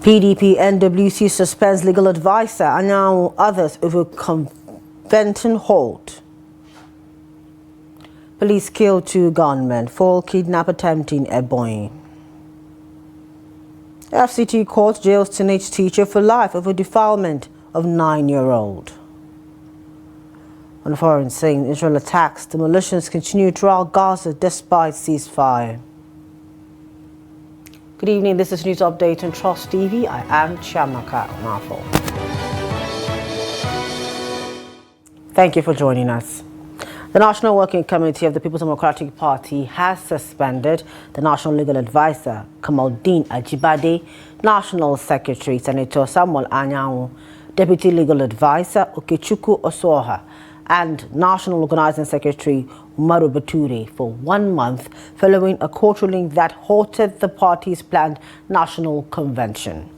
PDP NWC suspends legal advisor Anyanmu, others over convention hold. Police kill 2 gunmen for kidnap attempt in Ebonyi. FCT court jails teenage teacher for life over defilement of 9-year-old. On foreign scene, Israel attacks. Demolitions continue throughout Gaza despite ceasefire. Good evening, this is News Update on Trust TV. I am Chiamaka Mafo. Thank you for joining us. The National Working Committee of the People's Democratic Party has suspended the National Legal Advisor, Kamaldeen Ajibade, National Secretary, Senator Samuel Anyanmu, Deputy Legal Advisor, Okechukwu Osoha, and National Organizing Secretary Umaru Bature for 1 month following a court ruling that halted the party's planned national convention.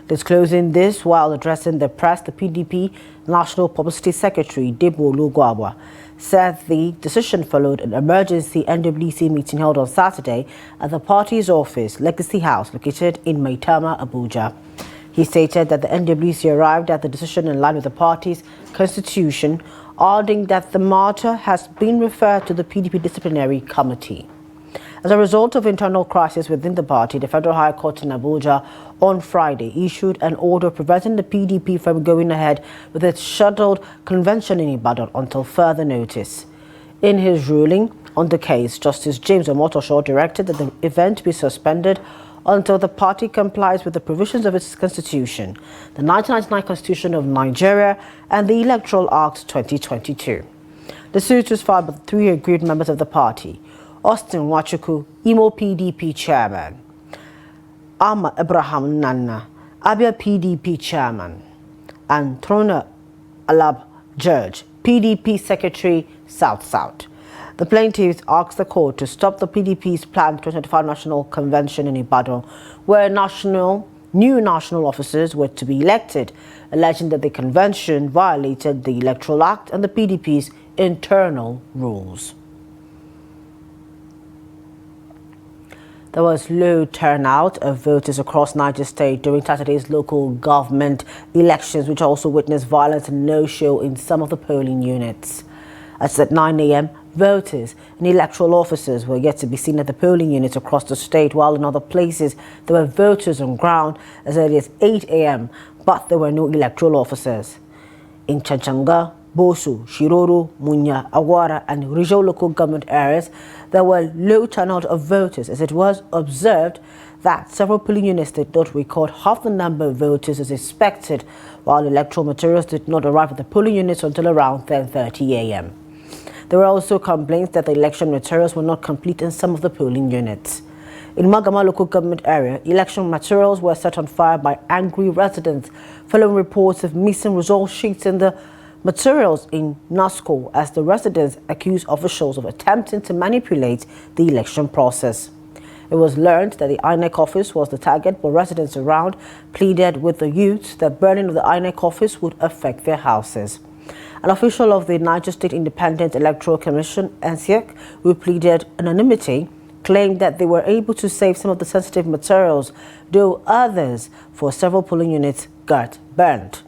Disclosing this while addressing the press, the PDP National Publicity Secretary Debo Lugwabwa said the decision followed an emergency NWC meeting held on Saturday at the party's office, Legacy House, located in Maitama, Abuja. He stated that the NWC arrived at the decision in line with the party's constitution, adding that the matter has been referred to the PDP Disciplinary Committee. As a result of internal crisis within the party, the Federal High Court in Abuja on Friday issued an order preventing the PDP from going ahead with its scheduled convention in Ibadan until further notice. In his ruling on the case, Justice James Omotosho directed that the event be suspended until the party complies with the provisions of its constitution, the 1999 Constitution of Nigeria, and the Electoral Act 2022. The suit was filed by the 3 aggrieved members of the party: Austin Wachuku, Imo PDP Chairman; Ahmad Abraham Nana, Abia PDP Chairman; and Trona Alab Judge, PDP Secretary, South-South. The plaintiffs asked the court to stop the PDP's planned 2025 National Convention in Ibadan, where new national officers were to be elected, alleging that the convention violated the Electoral Act and the PDP's internal rules. There was low turnout of voters across Niger State during Saturday's local government elections, which also witnessed violence and no-show in some of the polling units. As at 9 a.m., voters and electoral officers were yet to be seen at the polling units across the state, while in other places there were voters on ground as early as 8 a.m., but there were no electoral officers. In Chanchanga, Bosu, Shiroro, Munya, Awara, and Rijau local government areas, there were low turnout of voters, as it was observed that several polling units did not record half the number of voters as expected, while electoral materials did not arrive at the polling units until around 10:30 a.m. There were also complaints that the election materials were not complete in some of the polling units. In Magama local government area, election materials were set on fire by angry residents following reports of missing result sheets in the materials in Nasco, as the residents accused officials of attempting to manipulate the election process. It was learned that the INEC office was the target, but residents around pleaded with the youths that burning of the INEC office would affect their houses. An official of the Niger State Independent Electoral Commission, NSEC, who pleaded anonymity, claimed that they were able to save some of the sensitive materials, though others for several polling units got burned.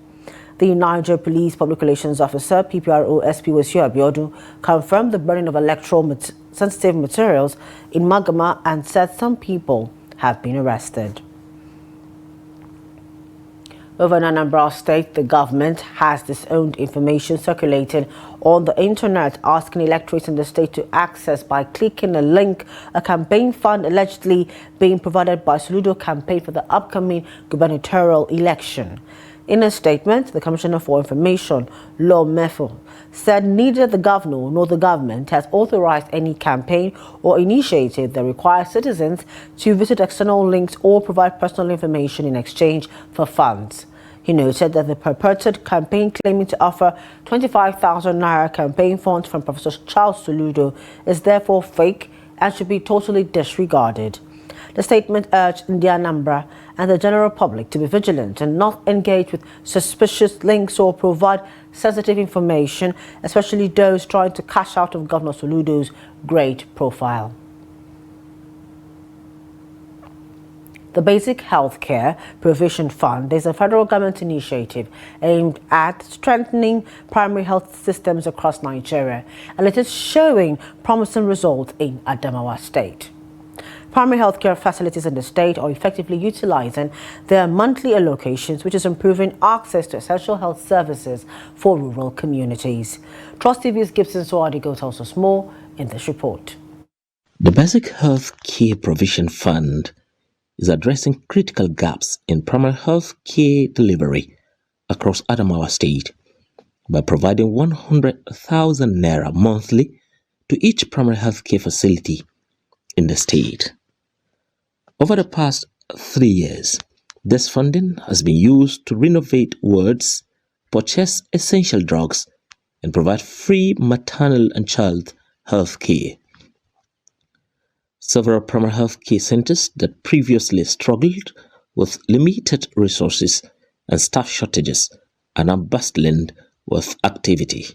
The Niger Police Public Relations Officer, PPRO SP Wasiu Abiodun, confirmed the burning of electoral sensitive materials in Magama and said some people have been arrested. Over in Anambra State, the government has disowned information circulating on the internet asking electorates in the state to access by clicking a link a campaign fund allegedly being provided by Soludo campaign for the upcoming gubernatorial election. In a statement, the Commissioner for Information, Law Mefo, said neither the governor nor the government has authorized any campaign or initiative that requires citizens to visit external links or provide personal information in exchange for funds. He noted that the purported campaign claiming to offer 25,000 naira campaign funds from Professor Charles Soludo is therefore fake and should be totally disregarded. The statement urged the Anambra and the general public to be vigilant and not engage with suspicious links or provide sensitive information, especially those trying to cash out of Governor Soludo's great profile. The Basic Healthcare Provision Fund is a federal government initiative aimed at strengthening primary health systems across Nigeria, and it is showing promising results in Adamawa State. Primary healthcare facilities in the state are effectively utilizing their monthly allocations, which is improving access to essential health services for rural communities. Trust TV's Gibson Swadigo tells us more in this report. The Basic Health Care Provision Fund is addressing critical gaps in primary health care delivery across Adamawa State by providing 100,000 naira monthly to each primary health care facility in the state. Over the past 3 years, this funding has been used to renovate wards, purchase essential drugs, and provide free maternal and child health care. Several primary health care centers that previously struggled with limited resources and staff shortages are now bustling with activity.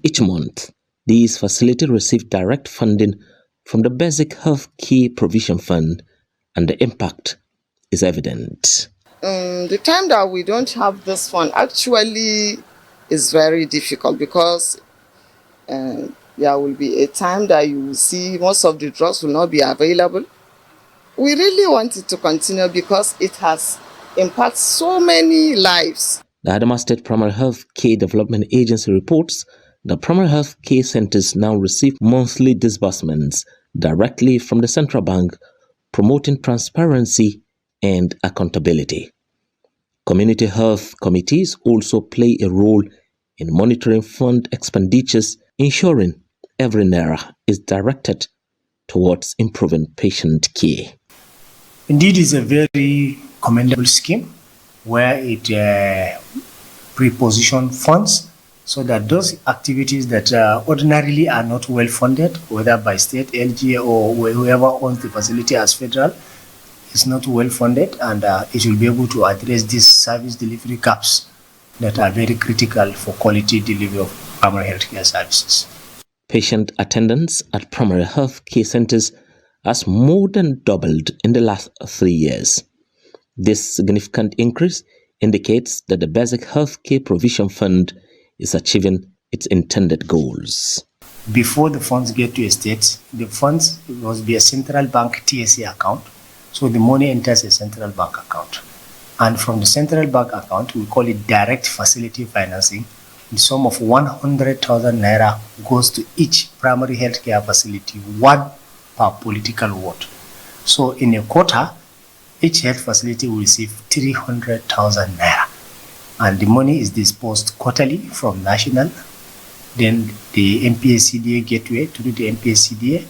Each month, these facilities receive direct funding from the Basic Health Care Provision Fund, and the impact is evident. The time that we don't have this fund actually is very difficult because there will be a time that you will see most of the drugs will not be available. We really want it to continue because it has impacted so many lives. The Adamawa State Primary Health Care Development Agency reports that primary health care centers now receive monthly disbursements directly from the central bank, promoting transparency and accountability. Community health committees also play a role in monitoring fund expenditures, ensuring every naira is directed towards improving patient care. Indeed, it's a very commendable scheme where it pre-position funds so that those activities that ordinarily are not well funded, whether by state, LGA, or whoever owns the facility as federal, is not well funded, and it will be able to address these service delivery gaps that are very critical for quality delivery of primary healthcare services. Patient attendance at primary health care centers has more than doubled in the last 3 years. This significant increase indicates that the Basic Health Care Provision Fund is achieving its intended goals. Before the funds get to a state, the funds must be a central bank TSA account, so the money enters a central bank account. And from the central bank account, we call it direct facility financing. The sum of 100,000 naira goes to each primary healthcare facility, one per political ward. So in a quarter, each health facility will receive 300,000 naira. And the money is disbursed quarterly from national, then the NPSCDA gateway through the NPSCDA,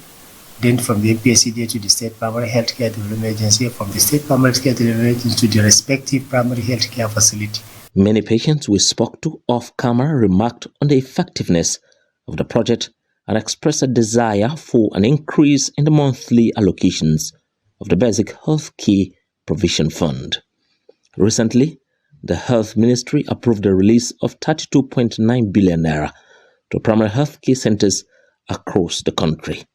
then from the NPSCDA to the State Primary Healthcare Development Agency, from the State Primary Healthcare Development Agency to the respective primary healthcare facility. Many patients we spoke to off-camera remarked on the effectiveness of the project and expressed a desire for an increase in the monthly allocations of the Basic Health Care Provision Fund. Recently, the Health Ministry approved the release of 32.9 billion naira to primary health care centers across the country.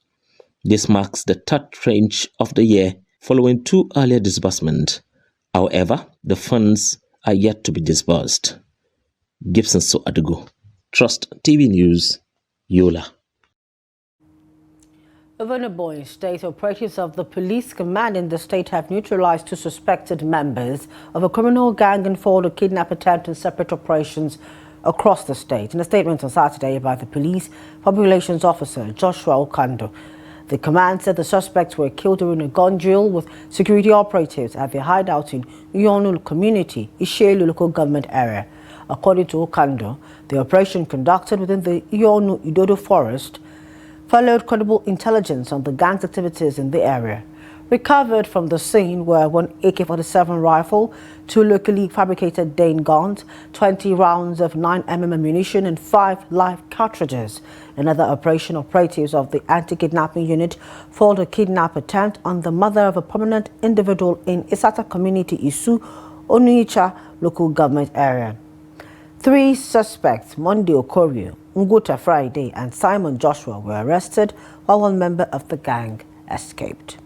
This marks the third tranche of the year following 2 earlier disbursements. However, the funds are yet to be disbursed. Gibson Soadugo, Trust TV News, Yola. Over in the Boy State, operatives of the police command in the state have neutralized 2 suspected members of a criminal gang involved in kidnap attempt and separate operations across the state. In a statement on Saturday by the police public relations officer Joshua Okando, the command said the suspects were killed during a gun drill with security operatives at their hideout in Anyanmu community, Ishelu local government area. According to Okando, the operation conducted within the Anyanmu Idodo forest followed credible intelligence on the gang's activities in the area. Recovered from the scene were 1 AK-47 rifle, 2 locally fabricated Dane guns, 20 rounds of 9mm ammunition and 5 live cartridges. Another operation, operatives of the anti-kidnapping unit foiled a kidnap attempt on the mother of a prominent individual in Isata community, Isu, Onitsha local government area. 3 suspects, Monday Okorio, Nguta Friday and Simon Joshua, were arrested while 1 member of the gang escaped.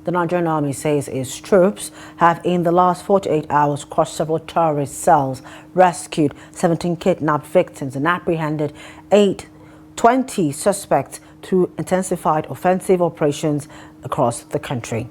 The Nigerian Army says its troops have in the last 48 hours crossed several terrorist cells, rescued 17 kidnapped victims and apprehended 20 suspects through intensified offensive operations across the country.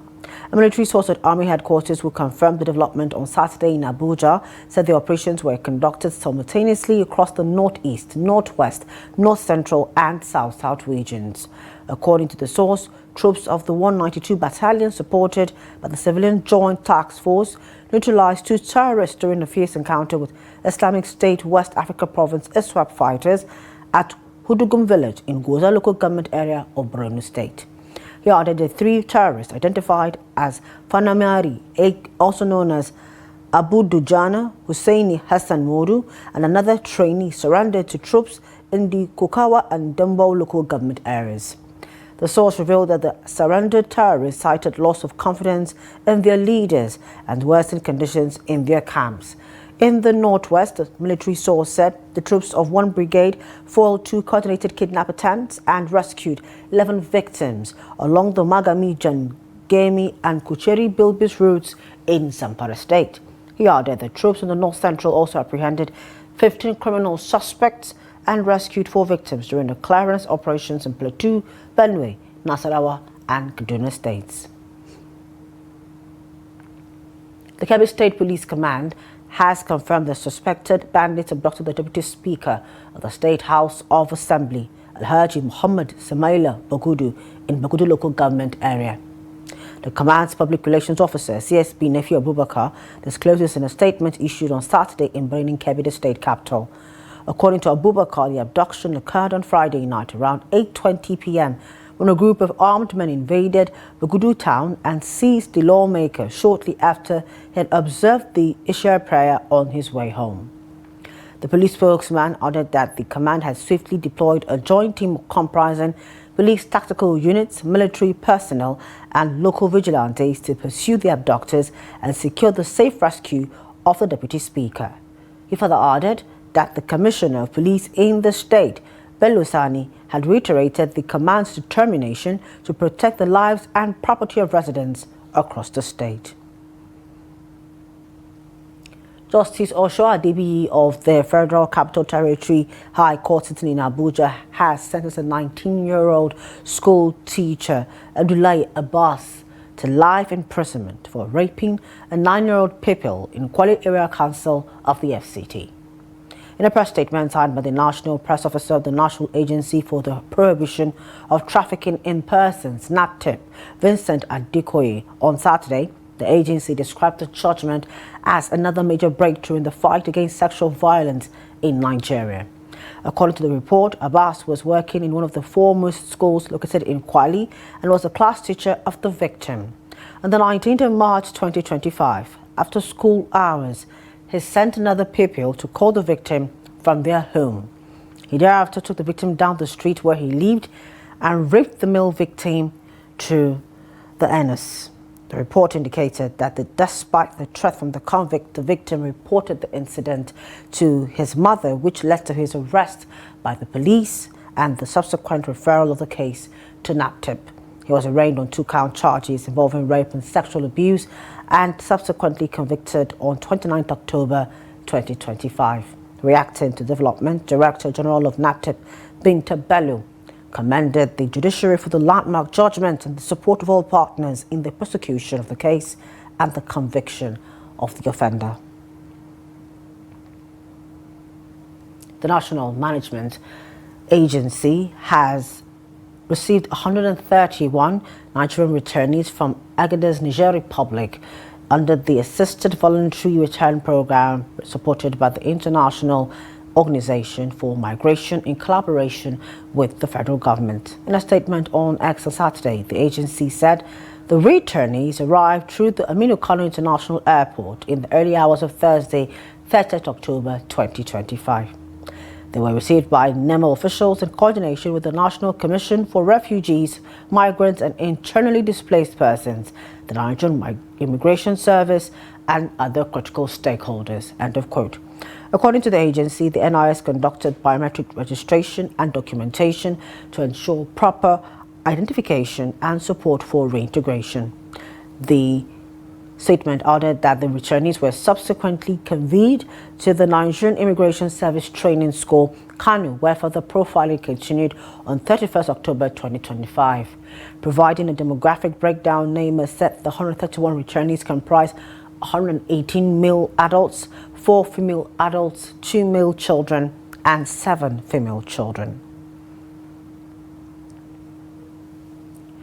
A military source at Army headquarters who confirmed the development on Saturday in Abuja said the operations were conducted simultaneously across the northeast, northwest, north central and south-south regions. According to the source, troops of the 192 Battalion, supported by the Civilian Joint Task Force, neutralized 2 terrorists during a fierce encounter with Islamic State West Africa Province ISWAP fighters at Hudugum village in Goza local government area of Borno State. He added the 3 terrorists identified as Fanamari, also known as Abu Dujana, Husseini Hassan Modu, and another trainee surrendered to troops in the Kokawa and Dumbo local government areas. The source revealed that the surrendered terrorists cited loss of confidence in their leaders and worsened conditions in their camps. In the northwest, the military source said the troops of 1 brigade foiled 2 coordinated kidnap attempts and rescued 11 victims along the Magami, Jangemi and Kucheri Bilbis routes in Zamfara State. He added that troops in the north central also apprehended 15 criminal suspects and rescued 4 victims during the clearance operations in Plateau, Benue, Nasarawa and Kaduna states. The Kebbi State Police Command has confirmed the suspected bandits abducted the Deputy Speaker of the State House of Assembly, Alhaji Muhammad Samaila Bagudu, in Bagudu local government area. The command's public relations officer, CSP Nephew Abubakar, discloses in a statement issued on Saturday in Birnin Kebbi, the state capital. According to Abubakar, the abduction occurred on Friday night around 8:20 p.m. when a group of armed men invaded Bagudu town and seized the lawmaker shortly after he had observed the Isha prayer on his way home. The police spokesman added that the command had swiftly deployed a joint team comprising police tactical units, military personnel and local vigilantes to pursue the abductors and secure the safe rescue of the Deputy Speaker. He further added that the Commissioner of Police in the state, Bello Sani, had reiterated the command's determination to protect the lives and property of residents across the state. Justice Osho Adebiyi of the Federal Capital Territory High Court sitting in Abuja has sentenced a 19-year-old school teacher, Abdullahi Abbas, to life imprisonment for raping a 9-year-old pupil in Kwale Area Council of the FCT. In a press statement signed by the National Press Officer of the National Agency for the Prohibition of Trafficking in Persons, NAPTIP, Vincent Adekoye, on Saturday, the agency described the judgment as another major breakthrough in the fight against sexual violence in Nigeria. According to the report, Abbas was working in one of the foremost schools located in Kwale and was a class teacher of the victim. On the 19th of March 2025, after school hours, he sent another pupil to call the victim from their home. He thereafter took the victim down the street where he lived and raped the male victim to the anus. The report indicated that despite the threat from the convict, the victim reported the incident to his mother, which led to his arrest by the police and the subsequent referral of the case to NAPTIP. He was arraigned on 2-count charges involving rape and sexual abuse and subsequently convicted on 29 October 2025. Reacting to development, Director General of NAPTIP, Binta Bello, commended the judiciary for the landmark judgment and the support of all partners in the prosecution of the case and the conviction of the offender. The National Management Agency has received 131 Nigerian returnees from Agadez, Niger Republic under the Assisted Voluntary Return Program supported by the International Organization for Migration in collaboration with the federal government. In a statement on X on Saturday, the agency said the returnees arrived through the Aminu Kano International Airport in the early hours of Thursday, 30th October 2025. They were received by NEMO officials in coordination with the National Commission for Refugees, Migrants and Internally Displaced Persons, the Nigerian Immigration Service and other critical stakeholders. End of quote. According to the agency, the NIS conducted biometric registration and documentation to ensure proper identification and support for reintegration. The statement added that the returnees were subsequently conveyed to the Nigerian Immigration Service Training School, Kano, where further profiling continued on 31st October 2025. Providing a demographic breakdown, NAMA said the 131 returnees comprise 118 male adults, 4 female adults, 2 male children, and 7 female children.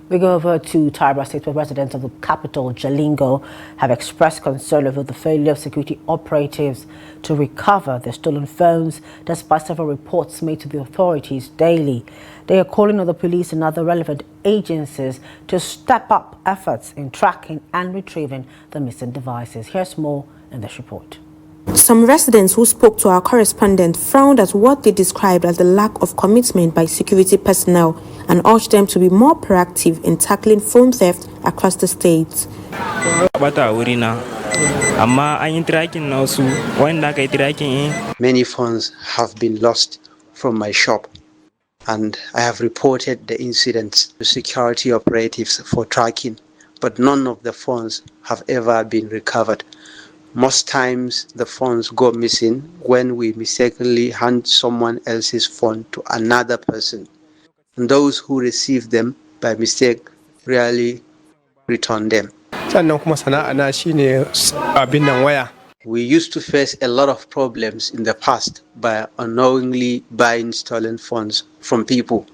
We go over to Taraba State, where residents of the capital, Jalingo, have expressed concern over the failure of security operatives to recover their stolen phones, despite several reports made to the authorities daily. They are calling on the police and other relevant agencies to step up efforts in tracking and retrieving the missing devices. Here's more in this report. Some residents who spoke to our correspondent frowned at what they described as the lack of commitment by security personnel and urged them to be more proactive in tackling phone theft across the state. Many phones have been lost from my shop, and I have reported the incidents to security operatives for tracking, but none of the phones have ever been recovered. Most times the phones go missing when we mistakenly hand someone else's phone to another person, and those who receive them by mistake rarely return them. We used to face a lot of problems in the past by unknowingly buying stolen phones from people,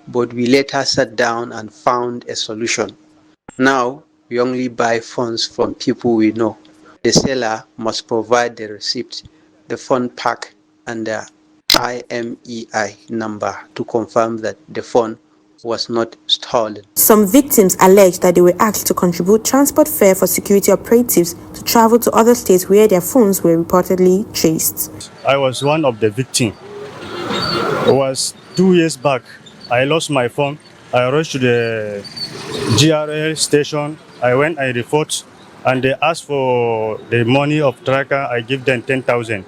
but we later sat down and found a solution. Now we only buy phones from people we know. The seller must provide the receipt, the phone pack, and the IMEI number to confirm that the phone was not stolen. Some victims alleged that they were asked to contribute transport fare for security operatives to travel to other states where their phones were reportedly traced. I was one of the victims. It was 2 years back. I lost my phone. I rushed to the GRL station. I went, I report, and they asked for the money of tracker. I give them 10,000.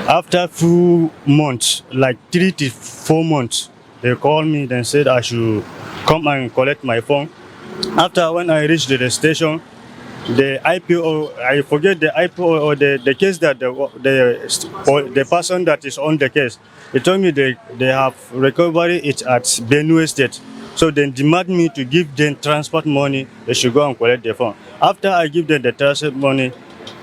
After a few months, like 3 to 4 months, they called me and said I should come and collect my phone. After when I reached the station, the IPO, I forget the IPO or the case that the person that is on the case, they told me they have recovery it at Benue State. So they demand me to give them transport money. They should go and collect the phone. After I give them the transport money,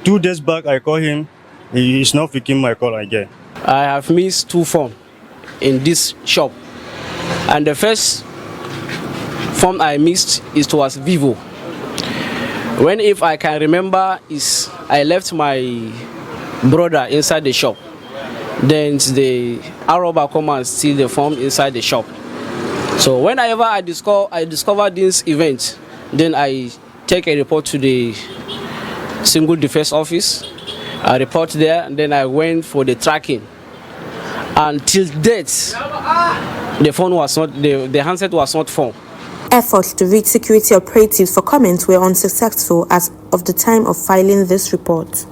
2 days back I call him. He is not picking my call again. I have missed 2 phones in this shop, and the first phone I missed was Vivo. When, if I can remember, is I left my brother inside the shop. Then the robber come and steal the phone inside the shop. So whenever I discover this event, then I take a report to the Single Defense Office. I report there, and then I went for the tracking. Until date, the phone was not, the handset was not found. Efforts to reach security operatives for comment were unsuccessful as of the time of filing this report.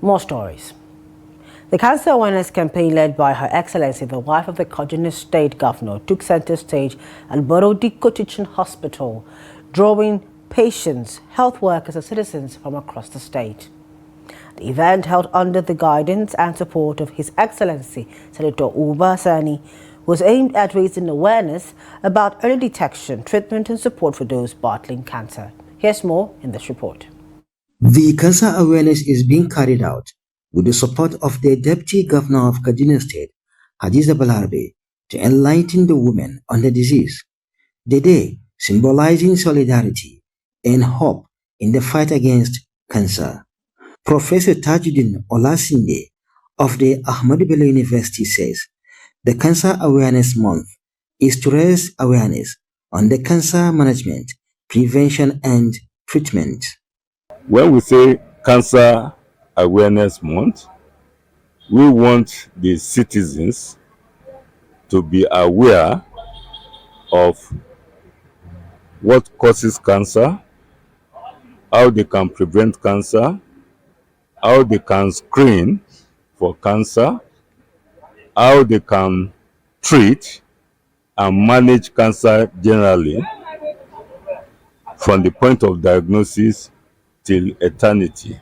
More stories. The cancer awareness campaign led by Her Excellency, the wife of the Kaduna State Governor, took center stage at Borodi Teaching Hospital, drawing patients, health workers and citizens from across the state. The event, held under the guidance and support of His Excellency Senator Uba Sani, was aimed at raising awareness about early detection, treatment and support for those battling cancer. Here's more in this report. The cancer awareness is being carried out with the support of the Deputy Governor of Kaduna State, Hadiza Balarbe, to enlighten the women on the disease. The day symbolizing solidarity and hope in the fight against cancer. Professor Tajuddin Olasinde of the Ahmadu Bello University says the Cancer Awareness Month is to raise awareness on the cancer management, prevention and treatment. When we say Cancer Awareness Month, we want the citizens to be aware of what causes cancer, how they can prevent cancer, how they can screen for cancer, how they can treat and manage cancer generally from the point of diagnosis till eternity.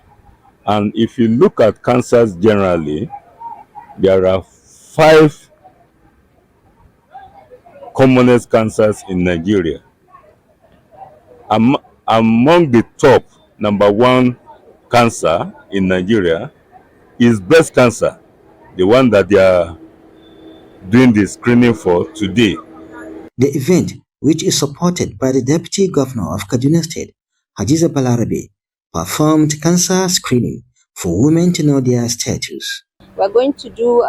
And if you look at cancers generally, there are 5 commonest cancers in Nigeria. Among the top number 1 cancer in Nigeria is breast cancer, the one that they are doing the screening for today. The event, which is supported by the Deputy Governor of Kaduna State, Hadiza Balarabe, performed cancer screening for women to know their status. We're going to do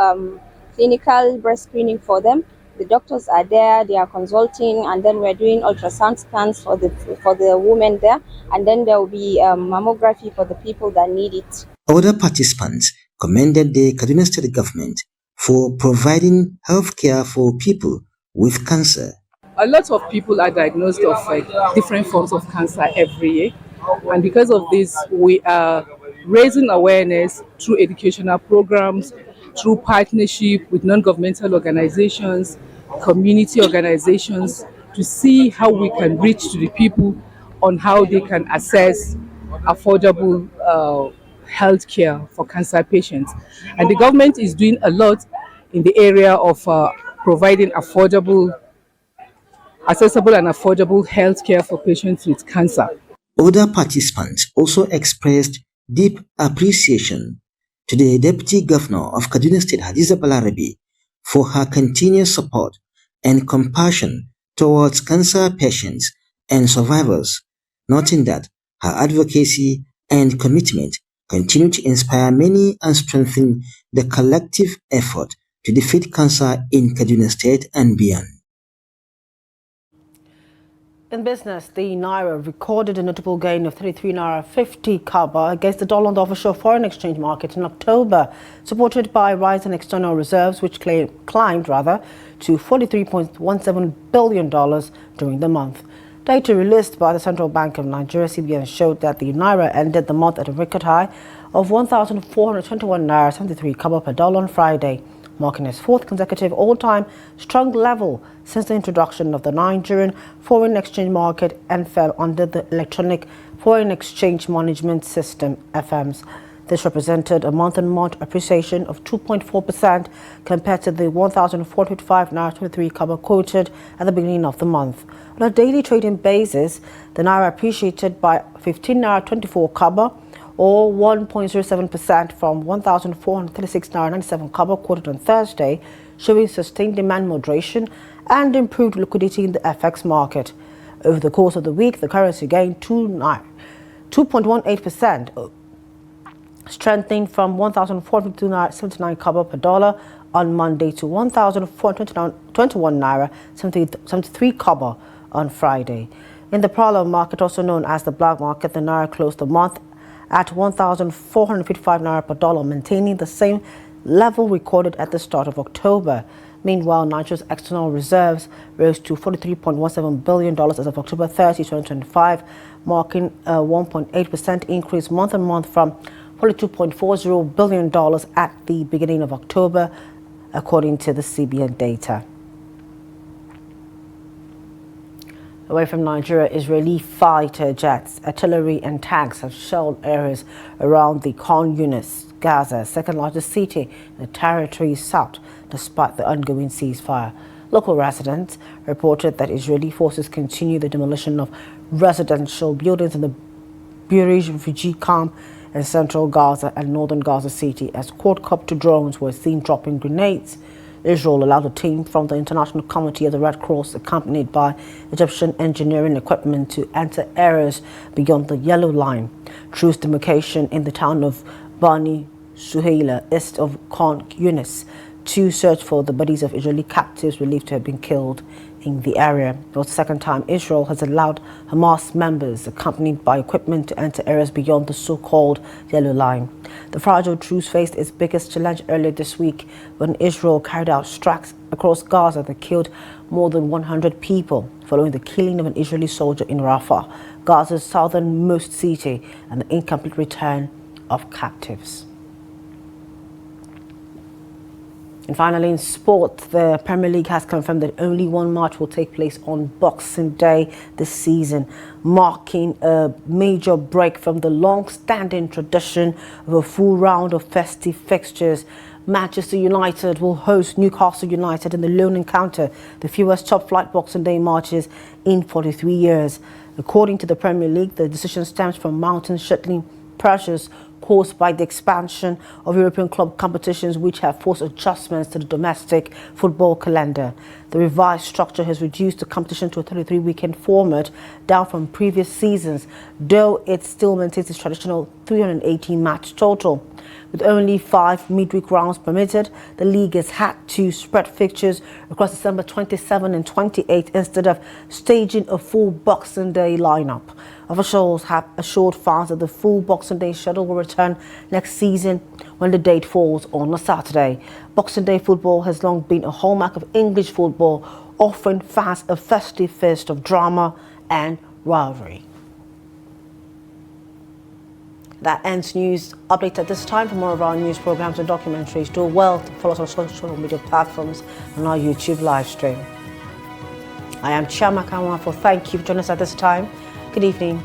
clinical breast screening for them. The doctors are there, they are consulting, and then we're doing ultrasound scans for the women there, and then there will be mammography for the people that need it. Other participants commended the Kaduna State government for providing health care for people with cancer. A lot of people are diagnosed of different forms of cancer every year, and because of this, we are raising awareness through educational programs, through partnership with non-governmental organizations, community organizations, to see how we can reach to the people on how they can access affordable health care for cancer patients. And the government is doing a lot in the area of providing accessible and affordable health care for patients with cancer. Other participants also expressed deep appreciation to the Deputy Governor of Kaduna State, Hadiza Balarabe, for her continuous support and compassion towards cancer patients and survivors, noting that her advocacy and commitment continue to inspire many and strengthen the collective effort to defeat cancer in Kaduna State and beyond. In business, the Naira recorded a notable gain of 33 Naira 50 Kebbi against the dollar on the offshore foreign exchange market in October, supported by rising external reserves, which climbed to $43.17 billion during the month. Data released by the Central Bank of Nigeria, CBN, showed that the Naira ended the month at a record high of 1,421 Naira 73 Kebbi per dollar on Friday, marking its 4th consecutive all-time strong level since the introduction of the Nigerian foreign exchange market and fell under the Electronic Foreign Exchange Management System (FMS). This represented a month-on-month appreciation of 2.4% compared to the 1,455 Naira 23 Kebbi quoted at the beginning of the month. On a daily trading basis, the Naira appreciated by 15 Naira 24 Kebbi, or 1.07% from 1,436 Naira 97 Kebbi quoted on Thursday, showing sustained demand moderation and improved liquidity in the FX market. Over the course of the week, the currency gained 2.18%, strengthening from 1,452 Naira 79 Kebbi per dollar on Monday to 1,421 Naira 73 Kebbi on Friday. In the parallel market, also known as the black market, the Naira closed the month at 1,455 Naira per dollar, maintaining the same level recorded at the start of October. Meanwhile, Nigeria's external reserves rose to $43.17 billion as of October 30, 2025, marking a 1.8% increase month-on-month from $42.40 billion at the beginning of October, according to the CBN data. Away from Nigeria, Israeli fighter jets, artillery and tanks have shelled areas around the Khan Yunis, Gaza, second largest city in the territory's south, despite the ongoing ceasefire. Local residents reported that Israeli forces continue the demolition of residential buildings in the Bureij refugee camp in central Gaza and northern Gaza City as quadcopter drones were seen dropping grenades. Israel allowed a team from the International Committee of the Red Cross, accompanied by Egyptian engineering equipment, to enter areas beyond the Yellow Line. Truce demarcation in the town of Bani Suhaila, east of Khan Yunis, to search for the bodies of Israeli captives believed to have been killed in the area. It was the second time Israel has allowed Hamas members, accompanied by equipment, to enter areas beyond the so-called Yellow Line. The fragile truce faced its biggest challenge earlier this week when Israel carried out strikes across Gaza that killed more than 100 people, following the killing of an Israeli soldier in Rafah, Gaza's southernmost city, and the incomplete return of captives. And finally, in sport, the Premier League has confirmed that only one match will take place on Boxing Day this season, marking a major break from the long-standing tradition of a full round of festive fixtures. Manchester United will host Newcastle United in the lone encounter, the fewest top-flight Boxing Day matches in 43 years. According to the Premier League, the decision stems from mountain shuttling pressures caused by the expansion of European club competitions, which have forced adjustments to the domestic football calendar. The revised structure has reduced the competition to a 33-weekend format, down from previous seasons, though it still maintains its traditional 318-match total. With only 5 midweek rounds permitted, the league has had to spread fixtures across December 27 and 28 instead of staging a full Boxing Day lineup. Officials have assured fans that the full Boxing Day schedule will return next season when the date falls on a Saturday. Boxing Day football has long been a hallmark of English football, offering fans a festive feast of drama and rivalry. That ends news update at this time. For more of our news programs and documentaries, do well to follow us on social media platforms and our YouTube live stream. I am Chiamaka Nwafo. Thank you for joining us at this time. Good evening.